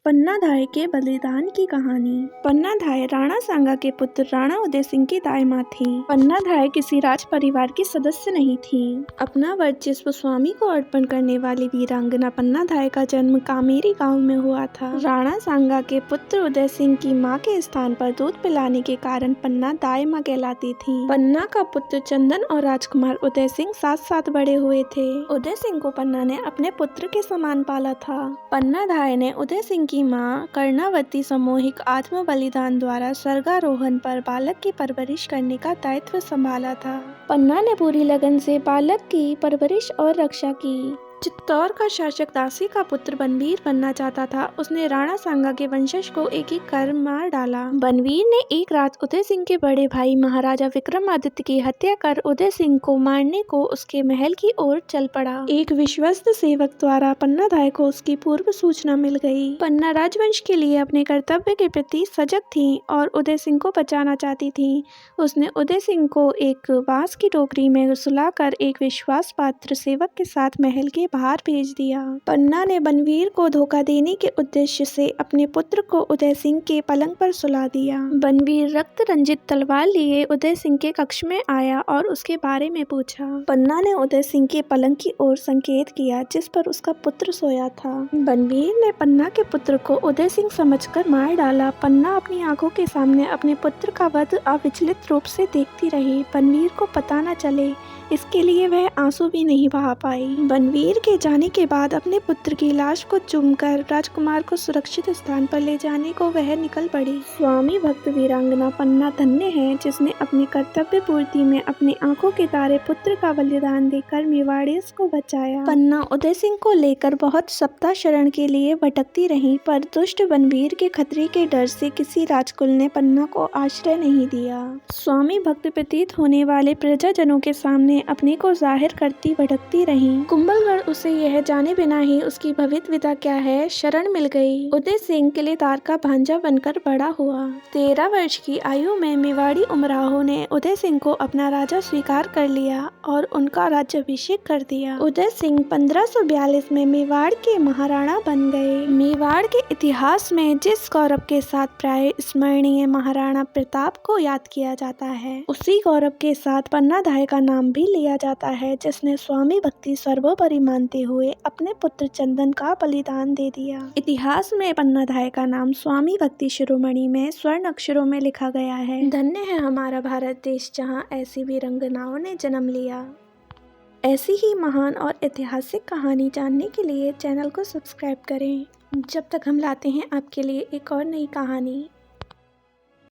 पन्नाधाय के बलिदान की कहानी। पन्नाधाय राणा सांगा के पुत्र राणा उदय सिंह की दाई माँ थी। पन्नाधाय किसी राज परिवार की सदस्य नहीं थी। अपना वर्चस्व स्वामी को अर्पण करने वाली वीरांगना पन्नाधाय का जन्म कामेरी गांव में हुआ था। राणा सांगा के पुत्र उदय सिंह की माँ के स्थान पर दूध पिलाने के कारण पन्ना दाई माँ कहलाती थी। पन्ना का पुत्र चंदन और राजकुमार उदय सिंह साथ साथ बड़े हुए थे। उदय सिंह को पन्ना ने अपने पुत्र के समान पाला था। पन्नाधाय ने उदय सिंह की मां कर्णावती सामूहिक आत्म बलिदान द्वारा स्वर्गारोहण पर बालक की परवरिश करने का दायित्व संभाला था। पन्ना ने पूरी लगन से बालक की परवरिश और रक्षा की। चित्तौड़ का शासक दासी का पुत्र बनवीर बनना चाहता था। उसने राणा सांगा के वंशज को एक कर मार डाला। बनवीर ने एक रात उदय सिंह के बड़े भाई महाराजा विक्रमादित्य की हत्या कर उदय सिंह को मारने को उसके महल की ओर चल पड़ा। एक विश्वस्त सेवक द्वारा पन्नाधाय को उसकी पूर्व सूचना मिल गई। पन्ना राजवंश के लिए अपने कर्तव्य के प्रति सजग थी और उदय सिंह को बचाना चाहती थी। उसने उदय सिंह को एक बांस की टोकरी में सुलाकर एक विश्वास पात्र सेवक के साथ महल के बाहर भेज दिया। पन्ना ने बनवीर को धोखा देने के उद्देश्य से अपने पुत्र को उदय सिंह के पलंग पर सुला दिया। बनवीर रक्त रंजित तलवार लिए उदय सिंह के कक्ष में आया और उसके बारे में पूछा। पन्ना ने उदय सिंह के पलंग की ओर संकेत किया जिस पर उसका पुत्र सोया था। बनवीर ने पन्ना के पुत्र को उदय सिंह समझकर मार डाला। पन्ना अपनी आंखों के सामने अपने पुत्र का वध अविचलित रूप से देखती रही। बनवीर को पता न चले इसके लिए वह आंसू भी नहीं बहा पाई। बनवीर के जाने के बाद अपने पुत्र की लाश को चूमकर राजकुमार को सुरक्षित स्थान पर ले जाने को वह निकल पड़ी। स्वामी भक्त वीरांगना पन्ना धन्य है जिसने अपनी कर्तव्य पूर्ति में अपनी आंखों के तारे पुत्र का बलिदान देकर मेवाड़ियों को बचाया। पन्ना उदय सिंह को लेकर बहुत सप्ताह शरण के लिए भटकती रही पर दुष्ट बनवीर के खतरे के डर से किसी राजकुल ने पन्ना को आश्रय नहीं दिया। स्वामी भक्त प्रतीत होने वाले प्रजाजनों के सामने अपने को जाहिर करती भटकती रही। कुंभलगढ़ उसे यह जाने बिना ही उसकी भवितव्यता क्या है शरण मिल गई। उदय सिंह किलेदार का भांजा बनकर बड़ा हुआ। 13 वर्ष की आयु में मेवाड़ी उमराहों ने उदय सिंह को अपना राजा स्वीकार कर लिया और उनका राज्याभिषेक कर दिया। उदय सिंह 1542 में मेवाड़ के महाराणा बन गए। मेवाड़ के इतिहास में जिस गौरव के साथ प्राय स्मरणीय महाराणा प्रताप को याद किया जाता है उसी गौरव के साथ पन्नाधाय का नाम भी लिया जाता है जिसने स्वामी भक्ति सर्वोपरि मानते हुए अपने पुत्र चंदन का बलिदान दे दिया। इतिहास में पन्नाधाय का नाम स्वामी भक्ति शिरोमणि में स्वर्ण अक्षरों में लिखा गया है। धन्य है हमारा भारत देश जहाँ ऐसी वीरांगनाओं ने जन्म लिया। ऐसी ही महान और ऐतिहासिक कहानी जानने के लिए चैनल को सब्सक्राइब करें। जब तक हम लाते हैं आपके लिए एक और नई कहानी।